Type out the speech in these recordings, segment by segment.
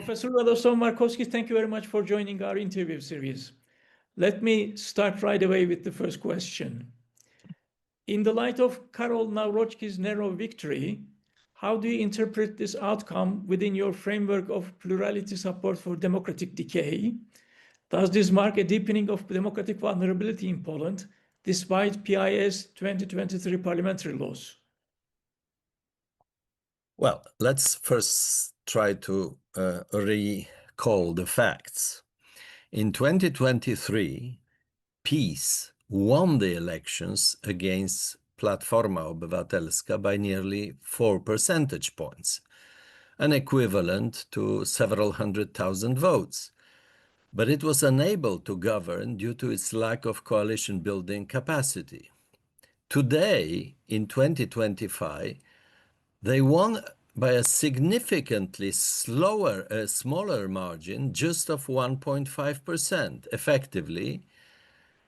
Professor Radosław Markowski, thank you very much for joining our interview series. Let me start right away with the first question. In the light of Karol Nawrocki's narrow victory, how do you interpret this outcome within your framework of plurality support for democratic decay? Does this mark a deepening of democratic vulnerability in Poland, despite PIS 2023 parliamentary laws? Well, let's first try to recall the facts. In 2023, PiS won the elections against Platforma Obywatelska by nearly 4 percentage points, an equivalent to several 100,000 votes. But it was unable to govern due to its lack of coalition-building capacity. Today, in 2025, they won by a significantly smaller margin, just of 1.5%. Effectively,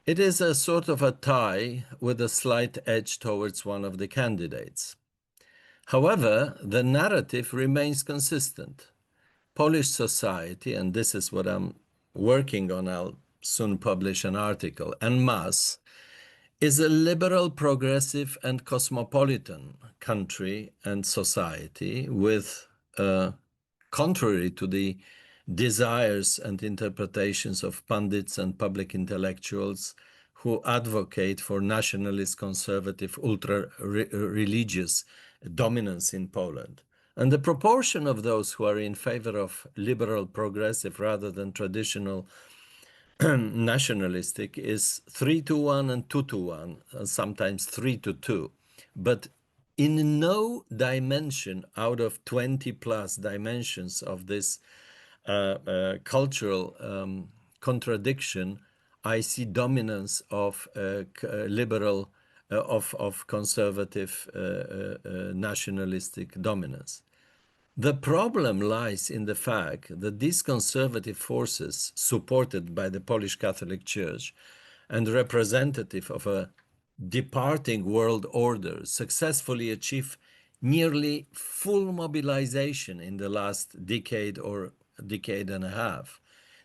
it is a sort of a tie with a slight edge towards one of the candidates. However, the narrative remains consistent. Polish society, and this is what I'm working on, I'll soon publish an article, en masse, is a liberal, progressive, and cosmopolitan country and society with, contrary to the desires and interpretations of pundits and public intellectuals who advocate for nationalist, conservative, ultra-religious dominance in Poland. And the proportion of those who are in favor of liberal, progressive, rather than traditional nationalistic is 3-1 and 2-1, sometimes 3-2. But in no dimension out of 20 plus dimensions of this cultural contradiction, I see dominance of liberal, of conservative nationalistic dominance. The problem lies in the fact that these conservative forces, supported by the Polish Catholic Church and representative of a departing world order, successfully achieved nearly full mobilization in the last decade or decade and a half.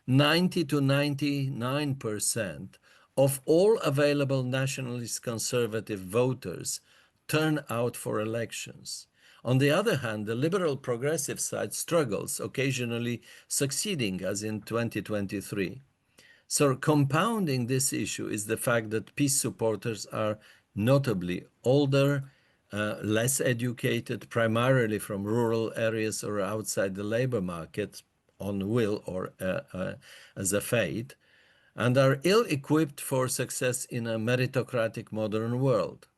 90 to 99% of all available nationalist conservative voters turn out for elections. On the other hand, the liberal progressive side struggles, occasionally succeeding, as in 2023. So compounding this issue is the fact that PiS supporters are notably older, less educated, primarily from rural areas or outside the labor market, on will or as a fate, and are ill-equipped for success in a meritocratic modern world.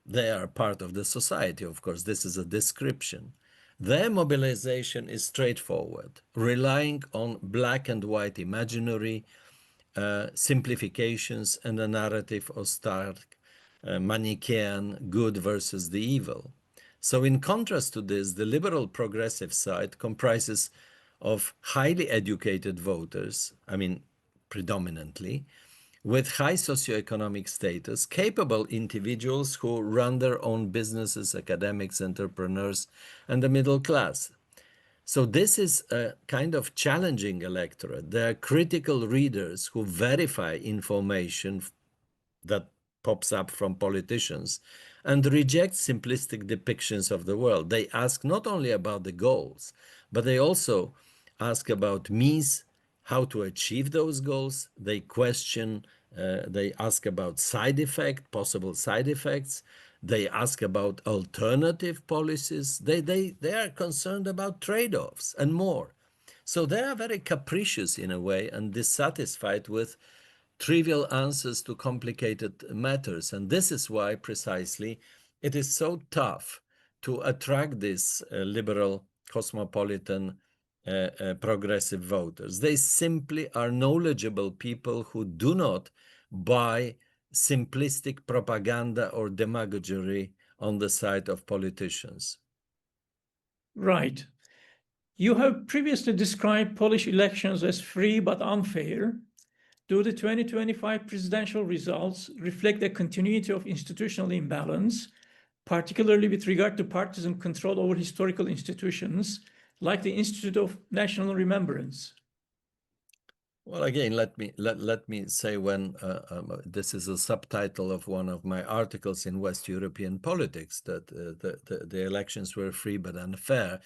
They are part of the society, of course. This is a description. Their mobilization is straightforward, relying on black and white imaginary simplifications and a narrative of stark Manichaean good versus the evil. So in contrast to this, the liberal progressive side comprises of highly educated voters, I mean, predominantly, with high socioeconomic status, capable individuals who run their own businesses, academics, entrepreneurs, and the middle class. So this is a kind of challenging electorate. They are critical readers who verify information that pops up from politicians and reject simplistic depictions of the world. They ask not only about the goals, but they also ask about means, how to achieve those goals. They question, they ask about side effects, possible side effects. They ask about alternative policies. They are concerned about trade-offs and more. So they are very capricious in a way and dissatisfied with trivial answers to complicated matters. And this is why precisely it is so tough to attract these liberal, cosmopolitan, progressive voters. They simply are knowledgeable people who do not buy simplistic propaganda or demagoguery on the side of politicians. Right. You have previously described Polish elections as free but unfair. Do the 2025 presidential results reflect a continuity of institutional imbalance, particularly with regard to partisan control over historical institutions like the Institute of National Remembrance? Well, again, let me say when this is a subtitle of one of my articles in West European Politics, that the elections were free but unfair,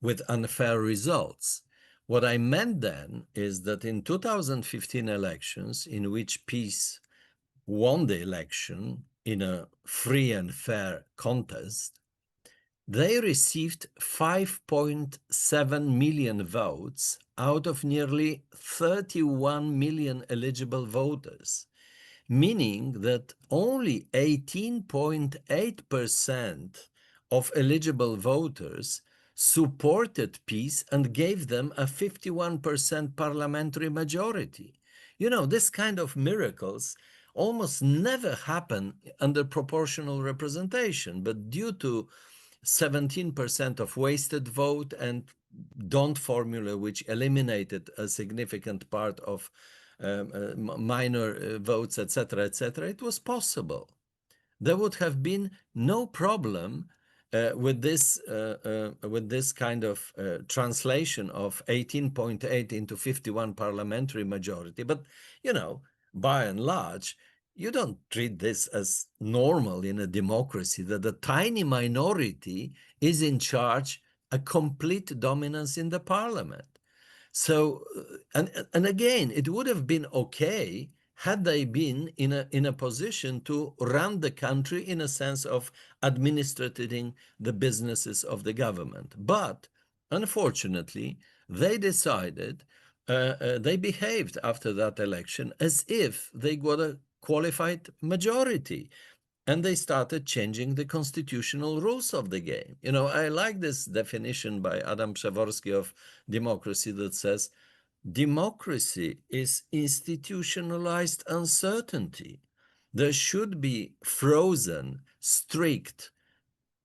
with unfair results. What I meant then is that in 2015 elections, in which PiS won the election in a free and fair contest, they received 5.7 million votes out of nearly 31 million eligible voters, meaning that only 18.8% of eligible voters supported PiS and gave them a 51% parliamentary majority. You know, this kind of miracles almost never happen under proportional representation, but due to 17% of wasted vote and don't formula, which eliminated a significant part of minor votes, etc., it was possible. There would have been no problem with this kind of translation of 18.8 into 51 parliamentary majority. But, you know, by and large, you don't treat this as normal in a democracy, that a tiny minority is in charge, a complete dominance in the parliament. So, and again, it would have been okay had they been in a position to run the country in a sense of administrating the businesses of the government. But unfortunately, they decided, they behaved after that election as if they got a qualified majority. And they started changing the constitutional rules of the game. You know, I like this definition by Adam Przeworski of democracy that says, democracy is institutionalized uncertainty. There should be frozen, strict,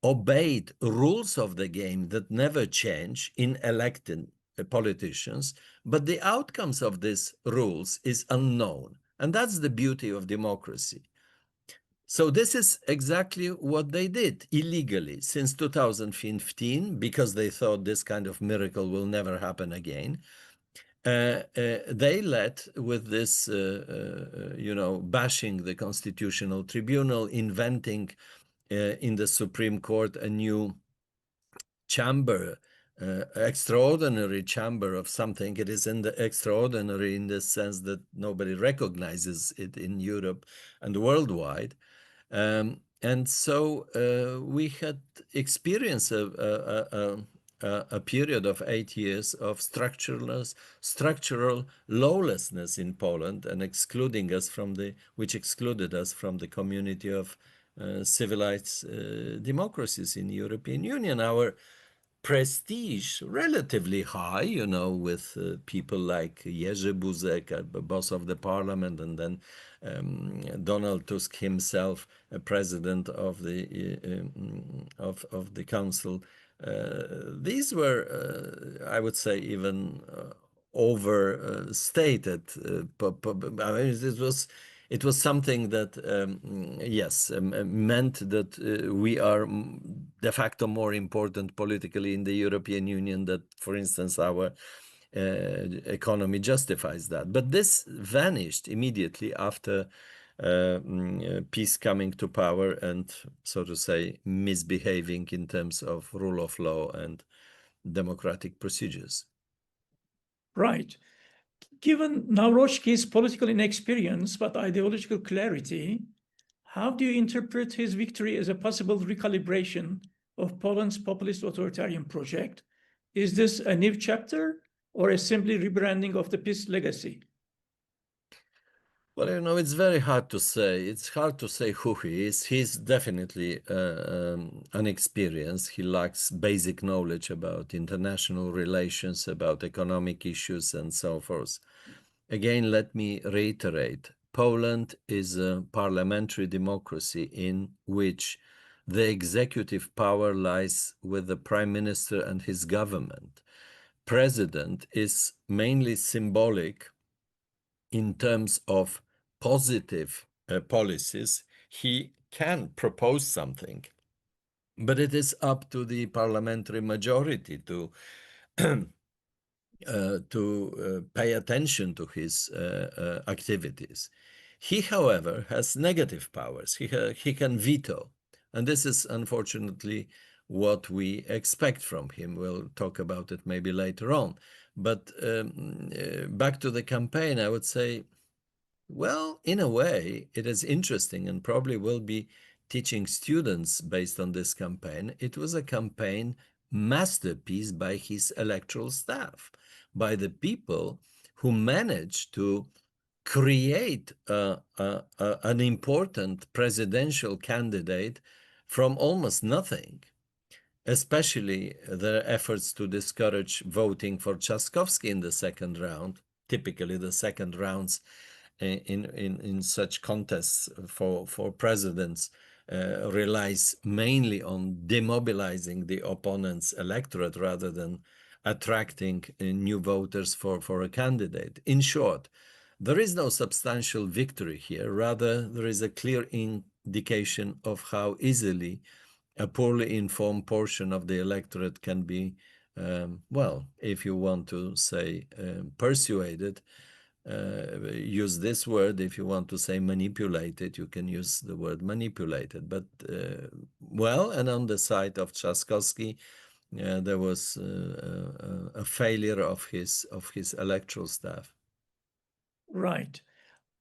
obeyed rules of the game that never change in elected politicians, but the outcomes of these rules is unknown. And that's the beauty of democracy. So this is exactly what they did illegally since 2015, because they thought this kind of miracle will never happen again. They led with this, you know, bashing the Constitutional Tribunal, inventing in the Supreme Court a new chamber, extraordinary chamber of something. It is in the extraordinary in the sense that nobody recognizes it in Europe and worldwide. And so we had experienced a period of 8 years of structural lawlessness in Poland, and which excluded us from the community of civilized democracies in the European Union. Our prestige relatively high, you know, with people like Jerzy Buzek, boss of the parliament, and then Donald Tusk himself, a president of the council. These were, I would say, even overstated. I mean, it was something that, yes, meant that we are de facto more important politically in the European Union, that, for instance, our economy justifies that. But this vanished immediately after PiS coming to power and, so to say, misbehaving in terms of rule of law and democratic procedures. Right. Given Nawrocki's political inexperience but ideological clarity, how do you interpret his victory as a possible recalibration of Poland's populist authoritarian project? Is this a new chapter or a simply rebranding of the PiS legacy? Well, you know, it's very hard to say. It's hard to say who he is. He's definitely unexperienced. He lacks basic knowledge about international relations, about economic issues, and so forth. Again, let me reiterate, Poland is a parliamentary democracy in which the executive power lies with the prime minister and his government. President is mainly symbolic in terms of positive policies. He can propose something, but it is up to the parliamentary majority to pay attention to his activities. He, however, has negative powers. He can veto. And this is unfortunately what we expect from him. We'll talk about it maybe later on. But back to the campaign, I would say, well, in a way, it is interesting and probably will be teaching students based on this campaign. It was a campaign masterpiece by his electoral staff, by the people who managed to create an important presidential candidate from almost nothing, especially their efforts to discourage voting for Trzaskowski in the second round. Typically, the second rounds in such contests for presidents relies mainly on demobilizing the opponent's electorate rather than attracting new voters for a candidate. In short, there is no substantial victory here. Rather, there is a clear indication of how easily a poorly informed portion of the electorate can be, well, if you want to say persuaded, use this word. If you want to say manipulated, you can use the word manipulated. But, well, and on the side of Trzaskowski, there was a failure of his electoral staff. Right.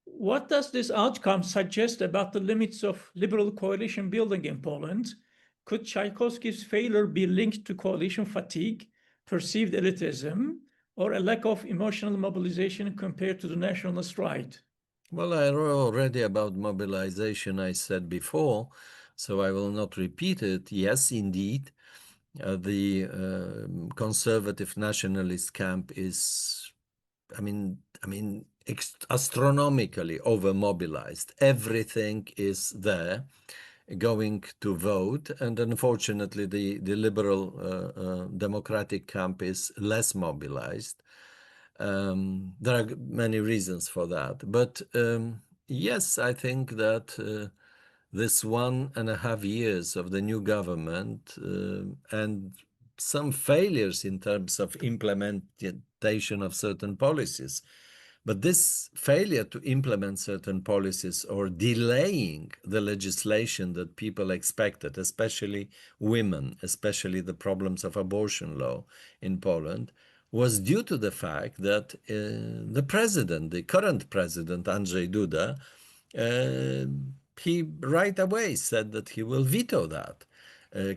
What does this outcome suggest about the limits of liberal coalition building in Poland? Could Tchaikovsky's failure be linked to coalition fatigue, perceived elitism, or a lack of emotional mobilization compared to the nationalist right? Well, I wrote already about mobilization, I said before, so I will not repeat it. Yes, indeed, the conservative nationalist camp is, I mean, astronomically over-mobilized. Everything is there going to vote, and unfortunately the liberal democratic camp is less mobilized. There are many reasons for that, but yes, I think that this 1.5 years of the new government and some failures in terms of implementation of certain policies, but this failure to implement certain policies or delaying the legislation that people expected, especially women, especially the problems of abortion law in Poland, was due to the fact that the president, the current president, Andrzej Duda, he right away said that he will veto that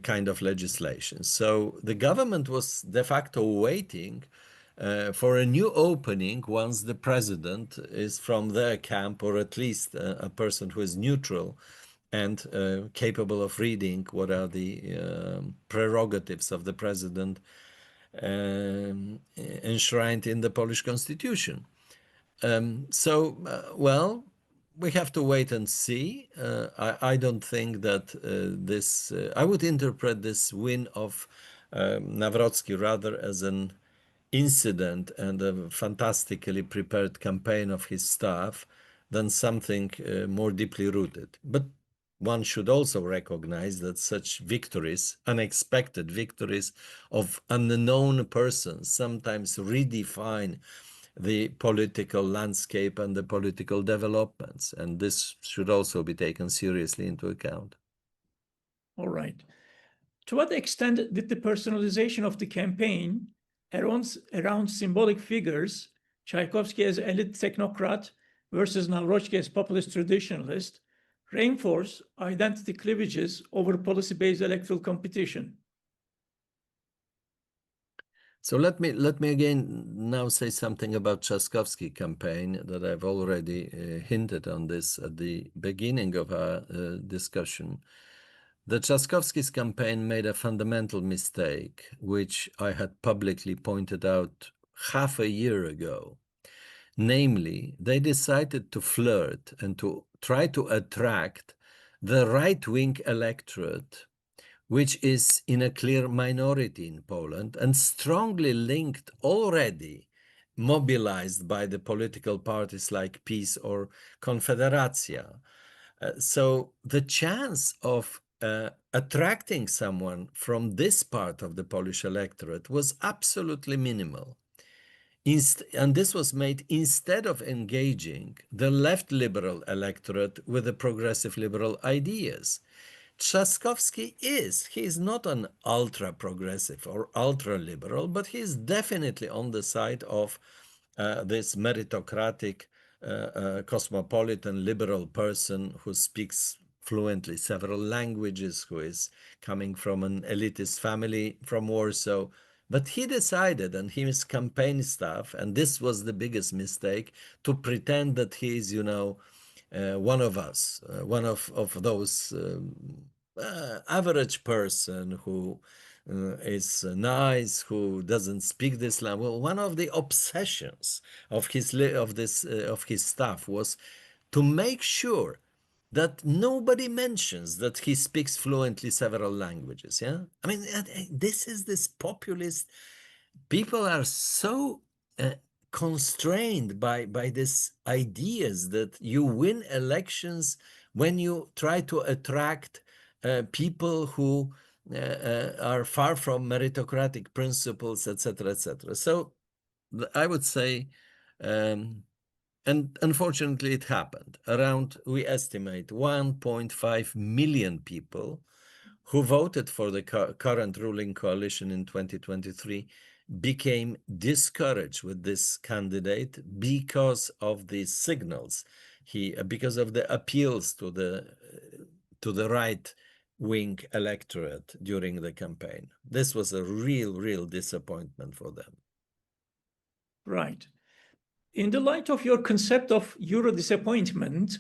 kind of legislation. So the government was de facto waiting for a new opening once the president is from their camp, or at least a person who is neutral and capable of reading what are the prerogatives of the president enshrined in the Polish constitution. Well, we have to wait and see. I don't think that this, I would interpret this win of Nawrocki rather as an incident and a fantastically prepared campaign of his staff than something more deeply rooted. But one should also recognize that such victories, unexpected victories of unknown persons, sometimes redefine the political landscape and the political developments. And this should also be taken seriously into account. All right. To what extent did the personalization of the campaign around symbolic figures, Tchaikovsky as elite technocrat versus Nawrocki as populist traditionalist, reinforce identity cleavages over policy-based electoral competition? So let me again now say something about Trzaskowski campaign that I've already hinted on this at the beginning of our discussion. The Trzaskowski's campaign made a fundamental mistake, which I had publicly pointed out half a year ago. Namely, they decided to flirt and to try to attract the right-wing electorate, which is in a clear minority in Poland and strongly linked already, mobilized by the political parties like PiS or Konfederacja. So the chance of attracting someone from this part of the Polish electorate was absolutely minimal. And this was made instead of engaging the left liberal electorate with the progressive liberal ideas. Trzaskowski he is not an ultra progressive or ultra liberal, but he is definitely on the side of this meritocratic, cosmopolitan liberal person who speaks fluently several languages, who is coming from an elitist family from Warsaw. But he decided, and his campaign staff, and this was the biggest mistake, to pretend that he is, one of us, one of those average person who is nice, who doesn't speak this language. Well, one of the obsessions of his staff was to make sure that nobody mentions that he speaks fluently several languages. Yeah, I mean, this is this populist. People are so constrained by these ideas that you win elections when you try to attract people who are far from meritocratic principles, etc., etc. So I would say, and unfortunately it happened. We estimate 1.5 million people who voted for the current ruling coalition in 2023 became discouraged with this candidate because of the signals because of the appeals to the right wing electorate during the campaign. This was a real disappointment for them. Right. In the light of your concept of Eurodisappointment,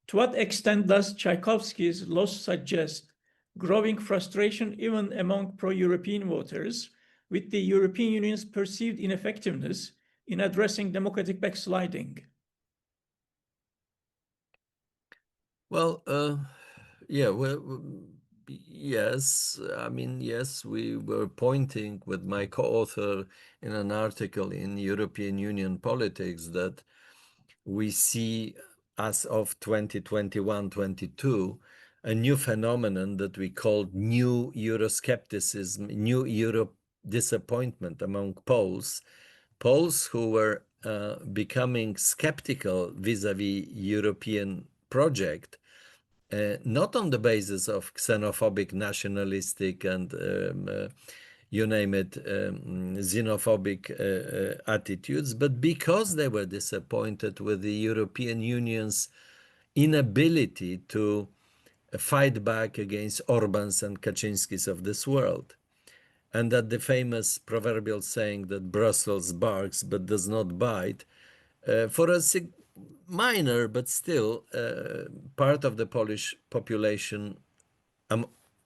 to what extent does Tchaikovsky's loss suggest growing frustration even among pro-European voters with the European Union's perceived ineffectiveness in addressing democratic backsliding? Well, yeah, yes. I mean, yes, we were pointing with my co-author in an article in European Union Politics that we see, as of 2021-22, a new phenomenon that we called new Euroscepticism, new Euro disappointment among Poles who were becoming skeptical vis-a-vis European project, not on the basis of xenophobic, nationalistic, and you name it, xenophobic attitudes, but because they were disappointed with the European Union's inability to fight back against Orbán's and Kaczynski's of this world. And that the famous proverbial saying that Brussels barks but does not bite, for a minor but still part of the Polish population,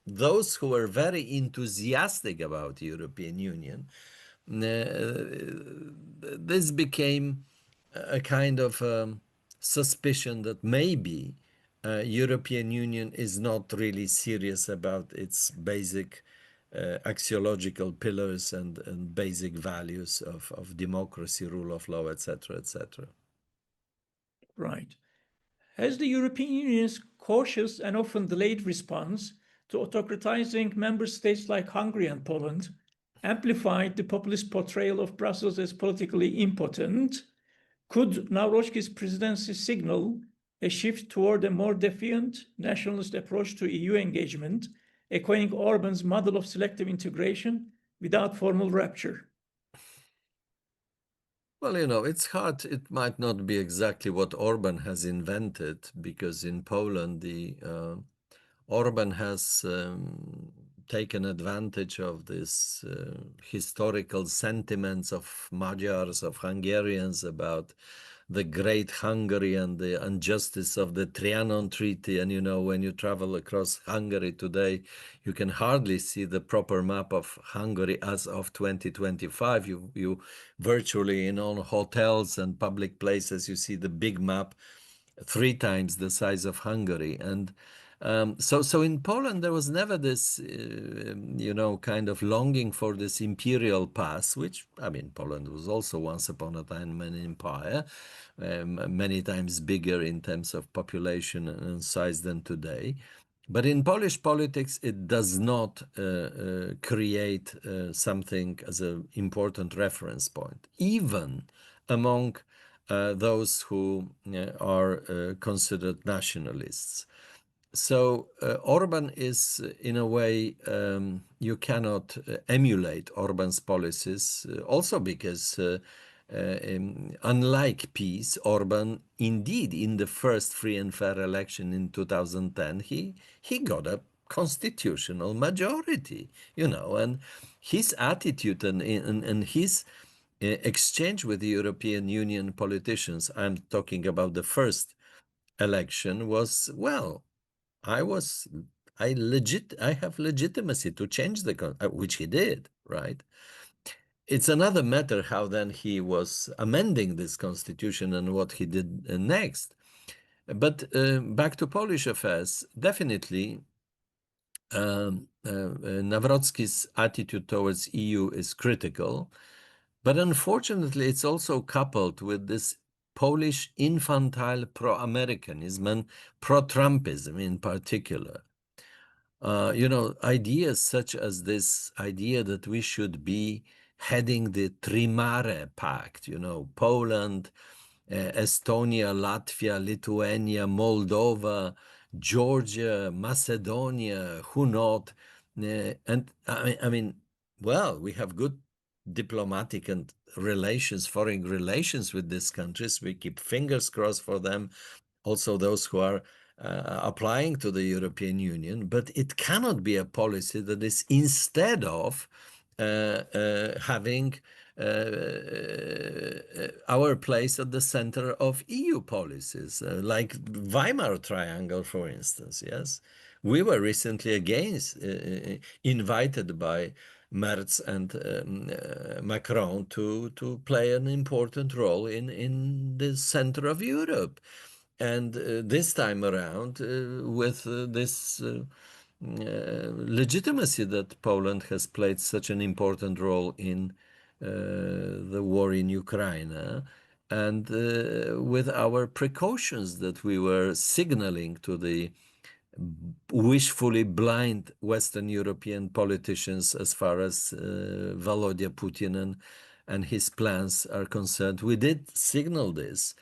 those who were very enthusiastic about the European Union, this became a kind of suspicion that maybe European Union is not really serious about its basic axiological pillars and basic values of democracy, rule of law, etc., etc. Right. Has the European Union's cautious and often delayed response to autocratizing member states like Hungary and Poland amplified the populist portrayal of Brussels as politically impotent? Could Nawrocki's presidency signal a shift toward a more defiant nationalist approach to EU engagement, echoing Orbán's model of selective integration without formal rupture? Well, it's hard. It might not be exactly what Orbán has invented, because in Poland, Orbán has taken advantage of this historical sentiments of Magyars, of Hungarians about the Great Hungary and the injustice of the Trianon Treaty. And when you travel across Hungary today, you can hardly see the proper map of Hungary as of 2025. You virtually in all hotels and public places, you see the big map 3 times the size of Hungary. And so in Poland, there was never this, kind of longing for this imperial past, which, I mean, Poland was also once upon a time an empire, many times bigger in terms of population and size than today. But in Polish politics, it does not create something as an important reference point, even among those who are considered nationalists. So Orban is, in a way, you cannot emulate Orban's policies, also because unlike PiS, Orban, indeed, in the first free and fair election in 2010, he got a constitutional majority, and his attitude and his exchange with the European Union politicians, I'm talking about the first election, was, well, I have legitimacy to change which he did, right? It's another matter how then he was amending this constitution and what he did next. But back to Polish affairs, definitely Nawrocki's attitude towards EU is critical, but unfortunately it's also coupled with this Polish infantile pro-Americanism and pro-Trumpism in particular. Ideas such as this idea that we should be heading the Trimare Pact, Poland, Estonia, Latvia, Lithuania, Moldova, Georgia, Macedonia, who not? And I mean, well, we have good diplomatic and foreign relations with these countries. We keep fingers crossed for them, also those who are applying to the European Union, but it cannot be a policy that is instead of having our place at the center of EU policies, like Weimar Triangle, for instance. Yes, we were recently invited by Merz and Macron to play an important role in the center of Europe. And this time around, with this legitimacy that Poland has played such an important role in the war in Ukraine, and with our precautions that we were signaling to the wishfully blind Western European politicians as far as Volodya Putin and his plans are concerned. We did signal this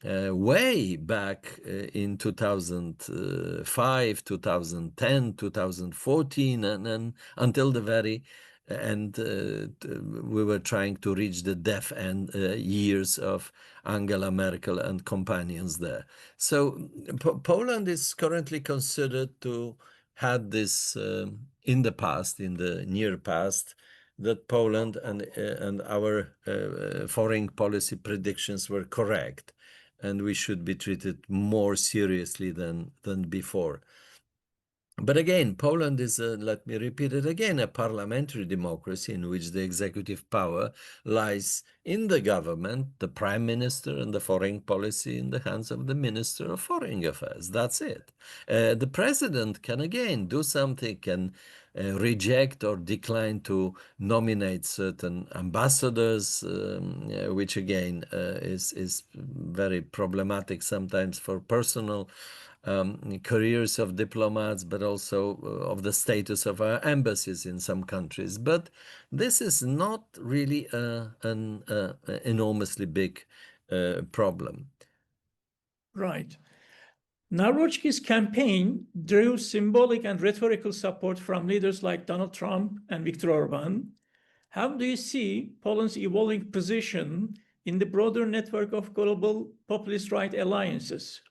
way back in 2005, 2010, 2014, and until the very end, we were trying to reach the death end years of Angela Merkel and companions there. So Poland is currently considered to have this in the past, in the near past, that Poland and our foreign policy predictions were correct, and we should be treated more seriously than before. But again, Poland is, let me repeat it again, a parliamentary democracy in which the executive power lies in the government, the prime minister, and the foreign policy in the hands of the minister of foreign affairs. That's it. The president can again do something, can reject or decline to nominate certain ambassadors, which again is very problematic sometimes for personal careers of diplomats, but also of the status of our embassies in some countries. But this is not really an enormously big problem. Right. Nawrocki's campaign drew symbolic and rhetorical support from leaders like Donald Trump and Viktor Orban. How do you see Poland's evolving position in the broader network of global populist right alliances?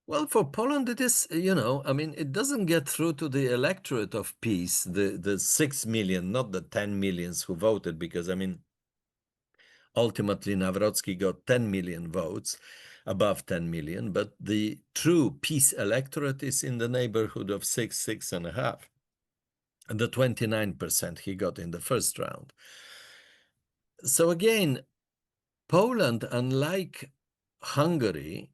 Well, for Poland, it is, I mean, it doesn't get through to the electorate of peace, the 6 million, not the 10 millions who voted, because, I mean, ultimately Nawrocki got 10 million votes, above 10 million, but the true peace electorate is in the neighborhood of 6.5, and the 29% he got in the first round. So again, Poland, unlike Hungary,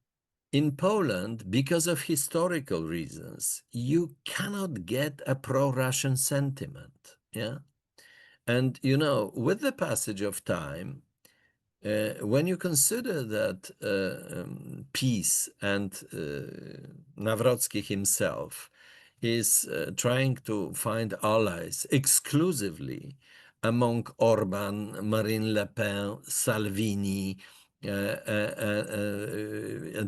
in Poland, because of historical reasons, you cannot get a pro-Russian sentiment. Yeah. And, with the passage of time, when you consider that peace and Nawrocki himself is trying to find allies exclusively among Orban, Marine Le Pen, Salvini, and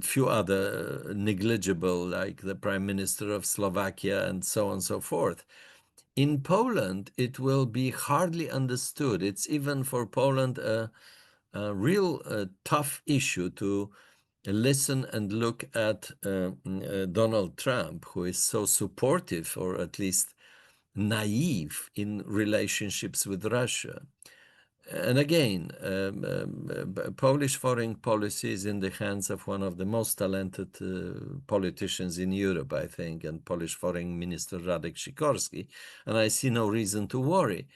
few other negligible, like the Prime Minister of Slovakia and so on and so forth. In Poland, it will be hardly understood. It's even for Poland a real tough issue to listen and look at Donald Trump, who is so supportive, or at least naive, in relationships with Russia. And again, Polish foreign policy is in the hands of one of the most talented politicians in Europe, I think, and Polish Foreign Minister Radek Sikorski, and I see no reason to worry.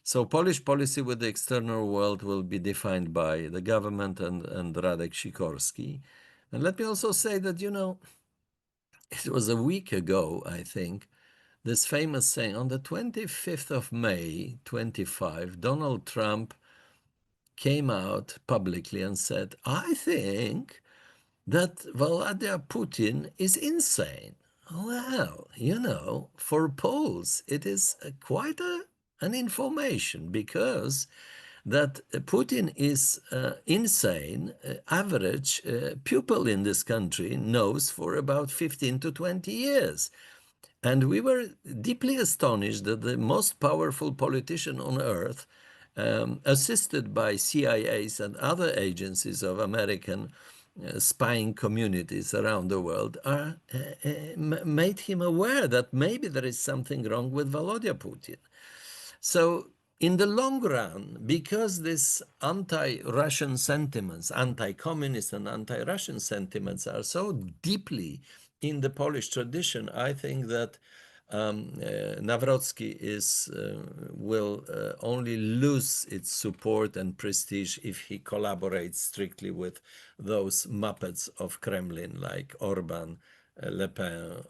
So Polish policy with the external world will be defined by the government and Radek Sikorski. And let me also say that, you know, it was a week ago, I think, this famous saying, on the 25th of May, 25, Donald Trump came out publicly and said, I think that Vladimir Putin is insane. Well, you know, for Poles, it is quite an information, because that Putin is insane. Average pupil in this country knows for about 15 to 20 years. And we were deeply astonished that the most powerful politician on earth, assisted by CIAs and other agencies of American spying communities around the world, made him aware that maybe there is something wrong with Volodya Putin. So in the long run, because these anti-Russian sentiments, anti-communist and anti-Russian sentiments are so deeply in the Polish tradition, I think that Nawrocki will only lose its support and prestige if he collaborates strictly with those muppets of Kremlin like Orban, Le Pen,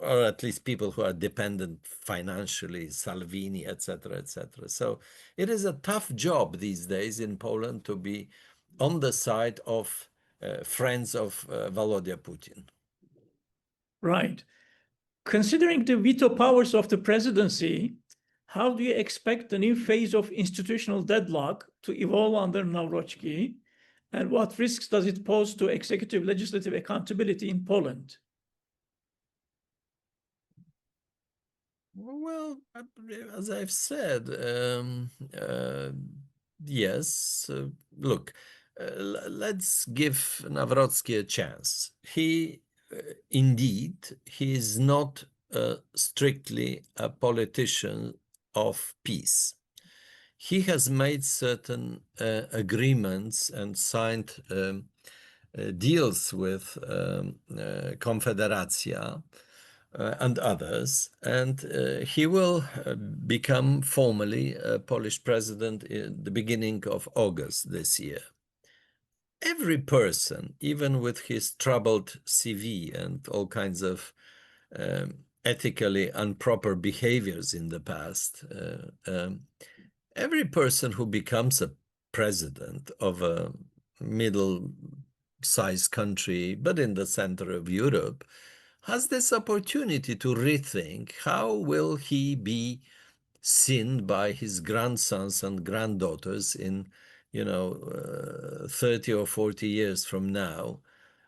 or at least people who are dependent financially, Salvini, etc., etc. So it is a tough job these days in Poland to be on the side of friends of Volodya Putin. Right. Considering the veto powers of the presidency, how do you expect the new phase of institutional deadlock to evolve under Nawrocki, and what risks does it pose to executive legislative accountability in Poland? Well, as I've said, yes. Look, let's give Nawrocki a chance. Indeed, he is not strictly a politician of peace. He has made certain agreements and signed deals with Confederacja and others, and he will become formally a Polish president in the beginning of August this year. Every person, even with his troubled CV and all kinds of ethically improper behaviors in the past, every person who becomes a president of a middle-sized country, but in the center of Europe, has this opportunity to rethink how will he be seen by his grandsons and granddaughters in, 30 or 40 years from now.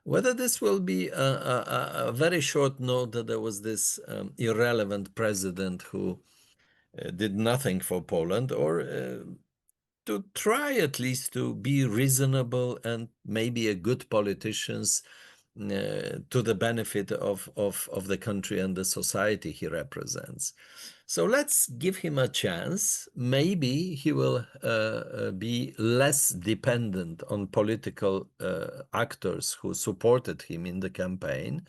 Whether this will be a very short note that there was this irrelevant president who did nothing for Poland, or to try at least to be reasonable and maybe a good politician to the benefit of the country and the society he represents. So let's give him a chance. Maybe he will be less dependent on political actors who supported him in the campaign.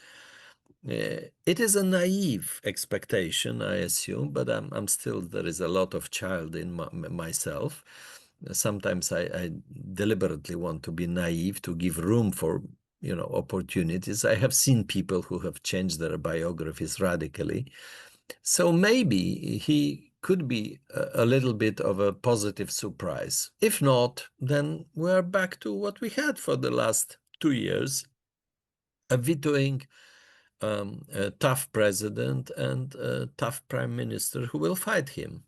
It is a naive expectation, I assume, but I'm still, there is a lot of child in myself. Sometimes I deliberately want to be naive to give room for, opportunities. I have seen people who have changed their biographies radically. So maybe he could be a little bit of a positive surprise. If not, then we're back to what we had for the last 2 years, a vetoing, a tough president and a tough prime minister who will fight him.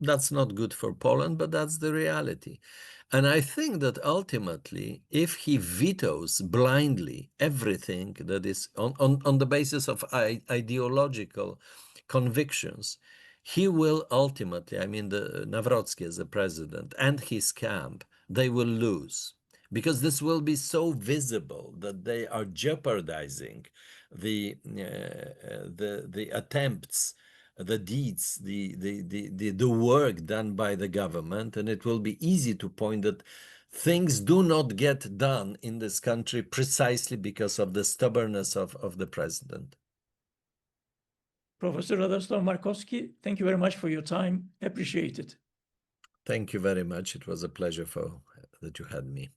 That's not good for Poland, but that's the reality. And I think that ultimately, if he vetoes blindly everything that is on the basis of ideological convictions, he will ultimately, I mean, the Nawrocki as the president and his camp, they will lose, because this will be so visible that they are jeopardizing the attempts, the deeds, the work done by the government, and it will be easy to point that things do not get done in this country precisely because of the stubbornness of the president. Professor Radosław Markowski, thank you very much for your time. Appreciate it. Thank you very much. It was a pleasure that you had me.